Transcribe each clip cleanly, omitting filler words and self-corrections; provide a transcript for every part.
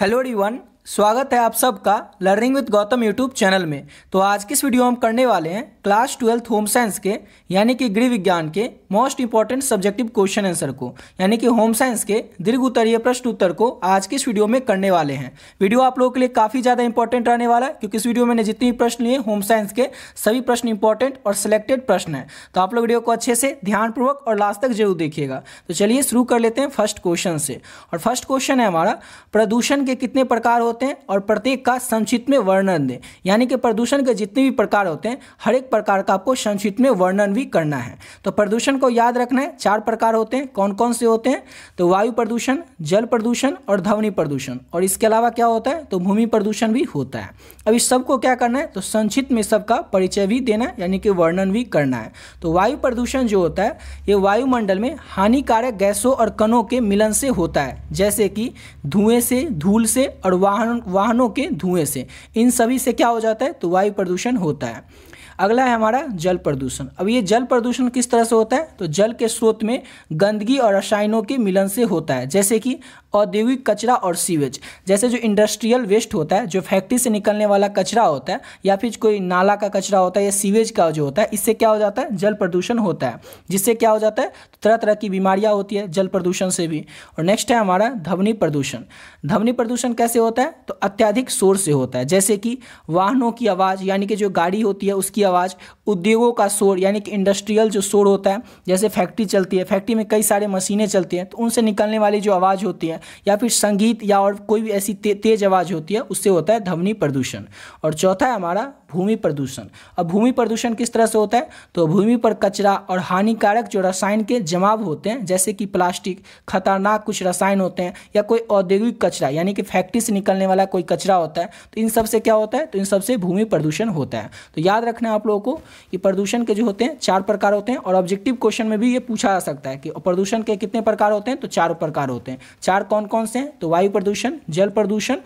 Hello everyone, स्वागत है आप सबका learning with Gautam YouTube channel में। तो आज की इस वीडियो हम करने वाले हैं क्लास 12 होम साइंस के यानी कि गृह विज्ञान के most important subjective question answer को यानी कि होम साइंस के दीर्घ उत्तरीय प्रश्न उत्तर को आज की इस वीडियो में करने वाले हैं। वीडियो आप लोगों के लिए काफ़ी ज़्यादा इंपॉर्टेंट रहने वाला है क्योंकि इस वीडियो में जितने भी प्रश्न लिए होम साइंस के सभी प्रश्न इंपॉर्टेंट और सिलेक्टेड प्रश्न हैं। तो आप लोग वीडियो को अच्छे से ध्यानपूर्वक और लास्ट तक जरूर देखिएगा। तो चलिए शुरू कर लेते हैं फर्स्ट क्वेश्चन से। और फर्स्ट क्वेश्चन है हमारा, प्रदूषण के कितने प्रकार होते हैं और प्रत्येक का संक्षिप्त में वर्णन दें। यानी कि प्रदूषण के जितने भी प्रकार होते हैं हर एक प्रकार का आपको संक्षिप्त में वर्णन भी करना है। तो प्रदूषण को याद रखना है, 4 प्रकार होते हैं। कौन कौन से होते हैं? तो वायु प्रदूषण, जल प्रदूषण और ध्वनि प्रदूषण। और इसके अलावा क्या होता है? तो भूमि प्रदूषण भी होता है। अब इस सब को क्या करना है? तो संक्षिप्त में सबका परिचय भी देना है यानी कि वर्णन भी करना है। तो वायु प्रदूषण जो होता है ये वायुमंडल में हानिकारक गैसों और कणों के मिलन से होता है, जैसे कि धुएं से, धूल से और वाहनों के धुएं से। इन सभी से क्या हो जाता है? तो वायु प्रदूषण होता है। अगला है हमारा जल प्रदूषण। अब ये जल प्रदूषण किस तरह से होता है? तो जल के स्रोत में गंदगी और रसायनों के मिलन से होता है, जैसे कि औद्योगिक कचरा और सीवेज। जैसे जो इंडस्ट्रियल वेस्ट होता है, जो फैक्ट्री से निकलने वाला कचरा होता है या फिर कोई नाला का कचरा होता है या सीवेज का जो होता है, इससे क्या हो जाता है? जल प्रदूषण होता है, जिससे क्या हो जाता है? तरह तरह की बीमारियां होती है जल प्रदूषण से भी। और नेक्स्ट है हमारा ध्वनि प्रदूषण। ध्वनि प्रदूषण कैसे होता है? तो अत्यधिक शोर से होता है, जैसे कि वाहनों की आवाज़ यानी कि जो गाड़ी होती है उसकी आवाज़, उद्योगों का शोर यानी कि इंडस्ट्रियल जो शोर होता है, जैसे फैक्ट्री चलती है, फैक्ट्री में कई सारे मशीनें चलती हैं तो उनसे निकलने वाली जो आवाज़ होती है, या फिर संगीत या और कोई भी ऐसी तेज आवाज़ होती है, उससे होता है ध्वनि प्रदूषण। और चौथा है हमारा भूमि प्रदूषण। अब भूमि प्रदूषण किस तरह से होता है? तो भूमि पर कचरा और हानिकारक जो रसायन के जमाव होते हैं, जैसे कि प्लास्टिक, खतरनाक कुछ रसायन होते हैं या कोई औद्योगिक कचरा यानी कि फैक्ट्री से निकलने वाला कोई कचरा होता है, तो इन सब से क्या होता है? तो इन सब से भूमि प्रदूषण होता है। तो याद रखना है आप लोगों को कि प्रदूषण के जो होते हैं 4 प्रकार होते हैं। और ऑब्जेक्टिव क्वेश्चन में भी ये पूछा जा सकता है कि प्रदूषण के कितने प्रकार होते हैं? तो 4 प्रकार होते हैं। 4 कौन कौन से हैं? तो वायु प्रदूषण, जल प्रदूषण,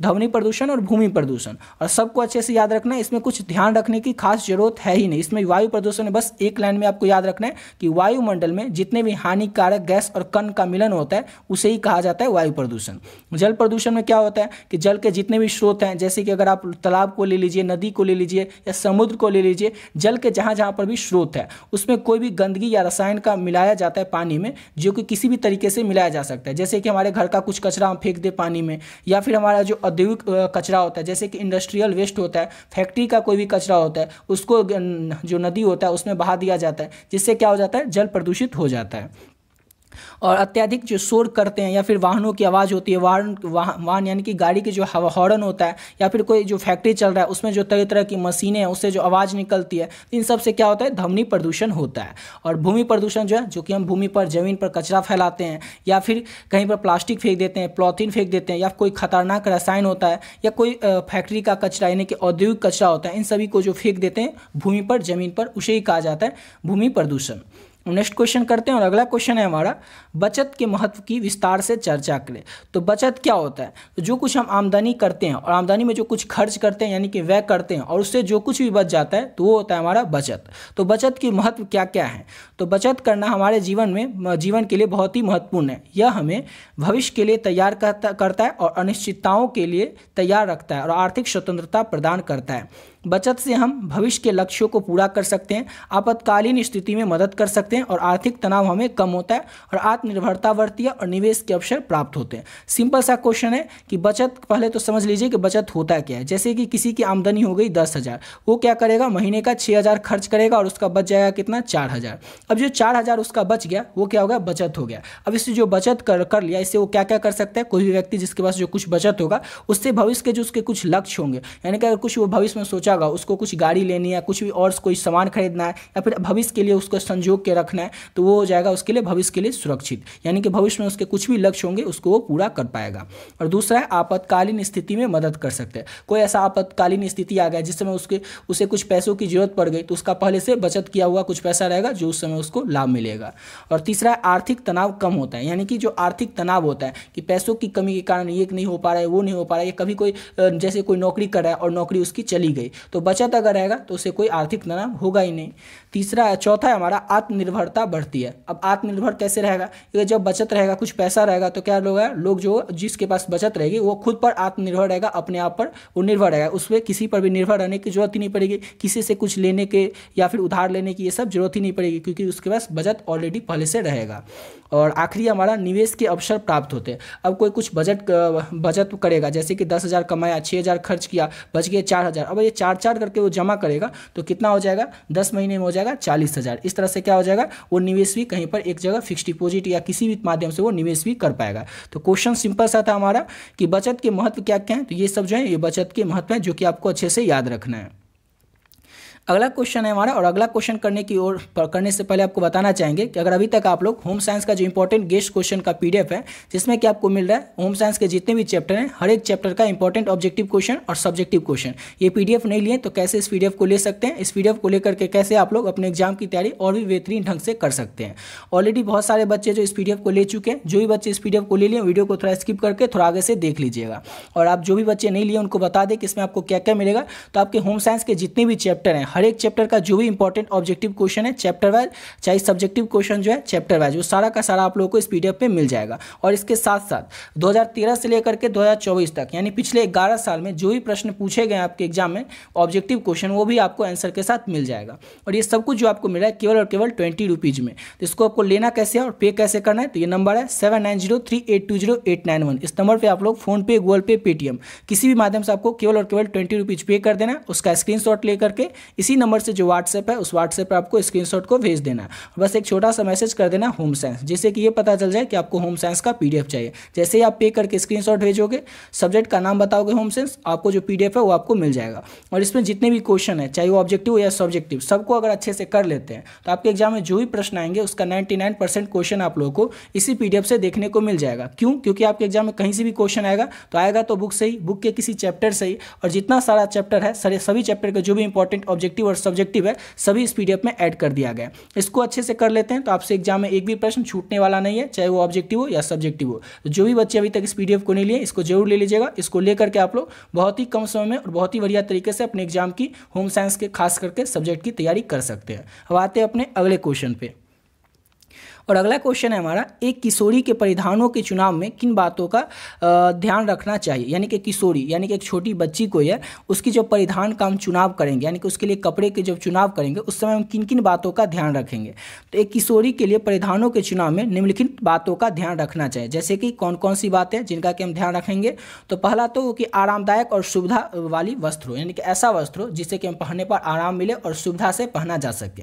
ध्वनि प्रदूषण और भूमि प्रदूषण। और सबको अच्छे से याद रखना है, इसमें कुछ ध्यान रखने की खास जरूरत है ही नहीं। इसमें वायु प्रदूषण में बस एक लाइन में आपको याद रखना है कि वायुमंडल में जितने भी हानिकारक गैस और कण का मिलन होता है उसे ही कहा जाता है वायु प्रदूषण। जल प्रदूषण में क्या होता है कि जल के जितने भी स्रोत हैं, जैसे कि अगर आप तालाब को ले लीजिए, नदी को ले लीजिए या समुद्र को ले लीजिए, जल के जहाँ जहाँ पर भी स्रोत है उसमें कोई भी गंदगी या रसायन का मिलाया जाता है पानी में, जो कि किसी भी तरीके से मिलाया जा सकता है, जैसे कि हमारे घर का कुछ कचरा हम फेंक दे पानी में, या फिर हमारा जो औद्योगिक कचरा होता है जैसे कि इंडस्ट्रियल वेस्ट होता है, फैक्ट्री का कोई भी कचरा होता है, उसको जो नदी होता है उसमें बहा दिया जाता है, जिससे क्या हो जाता है? जल प्रदूषित हो जाता है। और अत्यधिक जो शोर करते हैं या फिर वाहनों की आवाज़ होती है, वाहन यानी कि गाड़ी की जो हॉर्न होता है, या फिर कोई जो फैक्ट्री चल रहा है उसमें जो तरह तरह की मशीनें हैं उससे जो आवाज़ निकलती है, इन सब से क्या होता है? ध्वनि प्रदूषण होता है। और भूमि प्रदूषण जो है, जो कि हम भूमि पर, जमीन पर कचरा फैलाते हैं या फिर कहीं पर प्लास्टिक फेंक देते हैं, पॉलीथीन फेंक देते हैं, या कोई खतरनाक रसायन होता है या कोई फैक्ट्री का कचरा यानी कि औद्योगिक कचरा होता है, इन सभी को जो फेंक देते हैं भूमि पर, जमीन पर, उसे ही कहा जाता है भूमि प्रदूषण। नेक्स्ट क्वेश्चन करते हैं और अगला क्वेश्चन है हमारा, बचत के महत्व की विस्तार से चर्चा करें। तो बचत क्या होता है? तो जो कुछ हम आमदनी करते हैं और आमदनी में जो कुछ खर्च करते हैं यानी कि व्यय करते हैं और उससे जो कुछ भी बच जाता है तो वो होता है हमारा बचत। तो बचत की महत्व क्या क्या है? तो बचत करना हमारे जीवन के लिए बहुत ही महत्वपूर्ण है। यह हमें भविष्य के लिए तैयार करता है और अनिश्चितताओं के लिए तैयार रखता है और आर्थिक स्वतंत्रता प्रदान करता है। बचत से हम भविष्य के लक्ष्यों को पूरा कर सकते हैं, आपातकालीन स्थिति में मदद कर सकते हैं और आर्थिक तनाव हमें कम होता है और आत्मनिर्भरता बढ़ती है और निवेश के अवसर प्राप्त होते हैं। सिंपल सा क्वेश्चन है कि बचत, पहले तो समझ लीजिए कि बचत होता क्या है। जैसे कि किसी की आमदनी हो गई 10,000, वो क्या करेगा? महीने का 6,000 खर्च करेगा और उसका बच जाएगा कितना? 4,000। अब जो 4,000 उसका बच गया वो क्या होगा? बचत हो गया। अब इससे जो बचत कर लिया, इससे वो क्या क्या कर सकता है? कोई भी व्यक्ति जिसके पास जो कुछ बचत होगा उससे भविष्य के जो उसके कुछ लक्ष्य होंगे, यानी कि अगर कुछ वो भविष्य में सोचा होगा, उसको कुछ गाड़ी लेनी है, कुछ भी और कोई सामान खरीदना है या फिर भविष्य के लिए उसको संजोग के रखना है, तो वो हो जाएगा उसके लिए भविष्य के लिए सुरक्षित, यानी कि भविष्य में उसके कुछ भी लक्ष्य होंगे उसको वो पूरा कर पाएगा। और दूसरा है आपातकालीन स्थिति में मदद कर सकते हैं। कोई ऐसा आपातकालीन स्थिति आ गया जिस समय उसे कुछ पैसों की जरूरत पड़ गई, तो उसका पहले से बचत किया हुआ कुछ पैसा रहेगा जो उस समय उसको लाभ मिलेगा। और तीसरा है आर्थिक तनाव कम होता है, यानी कि जो आर्थिक तनाव होता है कि पैसों की कमी के कारण ये नहीं हो पा रहा है, वो नहीं हो पा रहा है, या कभी कोई जैसे कोई नौकरी कर रहा है और नौकरी उसकी चली गई, तो बचत अगर रहेगा तो उसे कोई आर्थिक तनाव होगा ही नहीं। चौथा है हमारा आत्मनिर्भरता बढ़ती है। अब आत्मनिर्भर कैसे रहेगा, ये जब बचत रहेगा, कुछ पैसा रहेगा तो क्या होगा, लोग जो जिसके पास बचत रहेगी वो खुद पर आत्मनिर्भर रहेगा, अपने आप पर वो निर्भर रहेगा, उस पर किसी पर भी निर्भर रहने की जरूरत ही नहीं पड़ेगी, किसी से कुछ लेने के या फिर उधार लेने की ये सब जरूरत ही नहीं पड़ेगी, क्योंकि उसके पास बचत ऑलरेडी पहले से रहेगा। और आखिरी हमारा निवेश के अवसर प्राप्त होते हैं। अब कोई कुछ बचत करेगा, जैसे कि 10,000 कमाया, 6,000 खर्च किया, बच गए 4,000, अब ये 4 करके वो जमा करेगा तो कितना हो जाएगा, 10 महीने में हो जाएगा 40,000। इस तरह से क्या हो जाएगा, वो निवेश भी कहीं पर एक जगह फिक्स डिपॉजिट या किसी भी माध्यम से वो निवेश भी कर पाएगा। तो क्वेश्चन सिंपल सा था हमारा कि बचत के महत्व क्या क्या है, तो ये सब जो है ये बचत के महत्व है जो कि आपको अच्छे से याद रखना है। अगला क्वेश्चन है हमारा, और अगला क्वेश्चन करने से पहले आपको बताना चाहेंगे कि अगर अभी तक आप लोग होम साइंस का जो इंपॉर्टेंट गेस्ट क्वेश्चन का पीडीएफ है, जिसमें कि आपको मिल रहा है होम साइंस के जितने भी चैप्टर हैं, हर एक चैप्टर का इंपॉर्टेंट ऑब्जेक्टिव क्वेश्चन और सब्जेक्टिव क्वेश्चन, ये पीडीएफ नहीं लिए तो कैसे इस पीडीएफ को ले सकते हैं, इस पीडीएफ को लेकर के कैसे आप लोग अपने एग्जाम की तैयारी और भी बेहतरीन ढंग से कर सकते हैं। ऑलरेडी बहुत सारे बच्चे जो इस पीडीएफ को ले चुके हैं, जो भी बच्चे इस पीडीएफ को ले लिए वीडियो को थोड़ा स्किप करके थोड़ा आगे से देख लीजिएगा, और आप जो भी बच्चे नहीं लिए उनको बता दें कि इसमें आपको क्या क्या मिलेगा। तो आपके होम साइंस के जितने भी चैप्टर हैं, हर एक चैप्टर का जो भी इंपॉर्टेंट ऑब्जेक्टिव क्वेश्चन है चैप्टर वाइज, चाहे सब्जेक्टिव क्वेश्चन जो है चैप्टर वाइज, वो सारा का सारा आप लोगों को इस पीडीएफ में मिल जाएगा। और इसके साथ साथ 2013 से लेकर के 2024 तक यानी पिछले 11 साल में जो भी प्रश्न पूछे गए आपके एग्जाम में ऑब्जेक्टिव क्वेश्चन, वो भी आपको आंसर के साथ मिल जाएगा। और ये सब कुछ जो आपको मिल रहा है केवल और केवल 20 रुपीज़ में। तो इसको आपको लेना कैसे है और पे कैसे करना है, तो ये नंबर है 7903820891। इस नंबर पर आप लोग फोन पे, गूगल पे, पेटीएम किसी भी माध्यम से आपको केवल और केवल 20 रुपीज़ पे कर देना है। उसका स्क्रीनशॉट लेकर के इसी नंबर से जो व्हाट्सएप है उस व्हाट्सएप पर आपको स्क्रीनशॉट को भेज देना है। बस एक छोटा सा मैसेज कर देना होम साइंस, जिससे कि ये पता चल जाए कि आपको होम साइंस का पीडीएफ चाहिए। जैसे ही आप पे करके स्क्रीनशॉट भेजोगे, सब्जेक्ट का नाम बताओगे होम साइंस, आपको जो पीडीएफ है वो आपको मिल जाएगा। और इसमें जितने भी क्वेश्चन है, चाहे वो ऑब्जेक्टिव या सब्जेक्टिव, सबको अगर अच्छे से कर लेते हैं तो आपके एग्जाम में जो भी प्रश्न आएंगे उसका 99% क्वेश्चन आप लोगों को इसी पीडीएफ से देखने को मिल जाएगा। क्यों? क्योंकि आपके एग्जाम में कहीं से भी क्वेश्चन आएगा तो बुक से ही, बुक के किसी चैप्टर से ही, और जितना सारा चैप्टर है सभी चैप्टर के जो भी इंपॉर्टेंट ऑब्जेक्टिव और सब्जेक्टिव है सभी इस पीडीएफ में ऐड कर दिया गया। इसको अच्छे से कर लेते हैं तो आपसे एग्जाम में एक भी प्रश्न छूटने वाला नहीं है, चाहे वो ऑब्जेक्टिव हो या सब्जेक्टिव हो। तो जो भी बच्चे अभी तक इस पीडीएफ को नहीं लिए, इसको जरूर ले लीजिएगा। इसको लेकर के आप लोग बहुत ही कम समय में और बहुत ही बढ़िया तरीके से अपने एग्जाम की होम साइंस के खास करके सब्जेक्ट की तैयारी कर सकते हैं। अब आते हैं अपने अगले क्वेश्चन पे। और अगला क्वेश्चन है हमारा, एक किशोरी के परिधानों के चुनाव में किन बातों का ध्यान रखना चाहिए। यानी कि किशोरी यानी कि एक छोटी बच्ची को है, उसकी जो परिधान का हम चुनाव करेंगे, यानी कि उसके लिए कपड़े के जब चुनाव करेंगे उस समय हम किन किन बातों का ध्यान रखेंगे। तो एक किशोरी के लिए परिधानों के चुनाव में निम्नलिखित बातों का ध्यान रखना चाहिए। जैसे कि कौन कौन सी बातें जिनका कि हम ध्यान रखेंगे। तो पहला तो कि आरामदायक और सुविधा वाली वस्त्र हो, यानी कि ऐसा वस्त्र हो जिससे कि हम पहनने पर आराम मिले और सुविधा से पहना जा सके।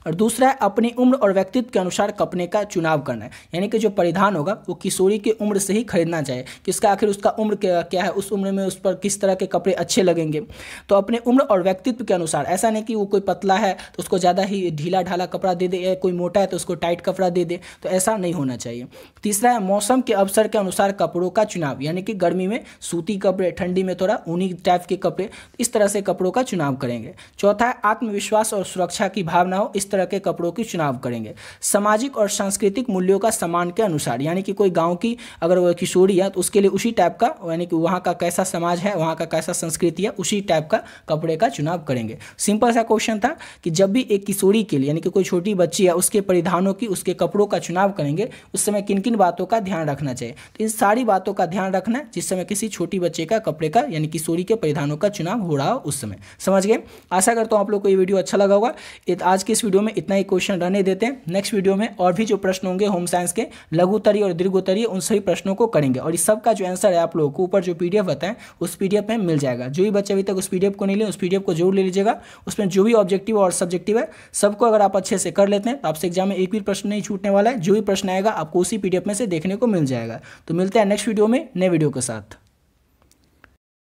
और दूसरा है अपनी उम्र और व्यक्तित्व के अनुसार कपड़े का चुनाव करना है, यानी कि जो परिधान होगा वो किशोरी की उम्र से ही खरीदना चाहिए कि उसका आखिर उसका उम्र क्या है, उस उम्र में उस पर किस तरह के कपड़े अच्छे लगेंगे। तो अपने उम्र और व्यक्तित्व के अनुसार, ऐसा नहीं कि वो कोई पतला है तो उसको ज़्यादा ही ढीला ढाला कपड़ा दे दे, या कोई मोटा है तो उसको टाइट कपड़ा दे दे, तो ऐसा नहीं होना चाहिए। तीसरा है मौसम के अवसर के अनुसार कपड़ों का चुनाव, यानी कि गर्मी में सूती कपड़े, ठंडी में थोड़ा ऊनी टाइप के कपड़े, इस तरह से कपड़ों का चुनाव करेंगे। चौथा है आत्मविश्वास और सुरक्षा की भावना हो, इस तरह के कपड़ों की चुनाव करेंगे। सामाजिक और सांस्कृतिक मूल्यों का समान के अनुसार, यानी कि कोई गांव की अगर वो किशोरी है तो उसके लिए उसी टाइप का, यानी कि वहाँ का कैसा समाज है, वहाँ का कैसा संस्कृति है, उसी टाइप का कपड़े का चुनाव करेंगे। सिंपल सा क्वेश्चन था कि जब भी एक किशोरी के लिए, यानी कि कोई छोटी बच्ची है, उसके परिधानों की, उसके कपड़ों का चुनाव करेंगे उस समय किन किन बातों का ध्यान रखना चाहिए। तो इन सारी बातों का ध्यान रखना है जिस समय किसी छोटी बच्चे का कपड़े का, यानी किशोरी के परिधानों का चुनाव हो रहा हो उस समय। समझ गए? आशा करता हूँ आप लोग को ये वीडियो अच्छा लगा होगा। आज के इस वीडियो में इतना ही क्वेश्चन रहने देते हैं। नेक्स्ट वीडियो में और भी जो प्रश्न होंगे होम साइंस के, लघुत्तरीय और दीर्घोत्तरीय, उन सभी प्रश्नों को करेंगे। और इस सब का जो आंसर है आप लोगों को ऊपर जो पीडीएफ बताएं उस पीडीएफ में मिल जाएगा। जो भी बच्चे अभी तक उस पीडीएफ को नहीं लिए, उस पीडीएफ को जरूर ले लीजिएगा। उसमें जो भी ऑब्जेक्टिव और सब्जेक्टिव है सबको अगर आप अच्छे से कर लेते हैं तो आपसे एग्जाम में एक भी प्रश्न नहीं छूटने वाला है। जो भी प्रश्न आएगा आपको उसी पीडीएफ में से देखने को मिल जाएगा। तो मिलते हैं नेक्स्ट वीडियो में नए वीडियो के साथ।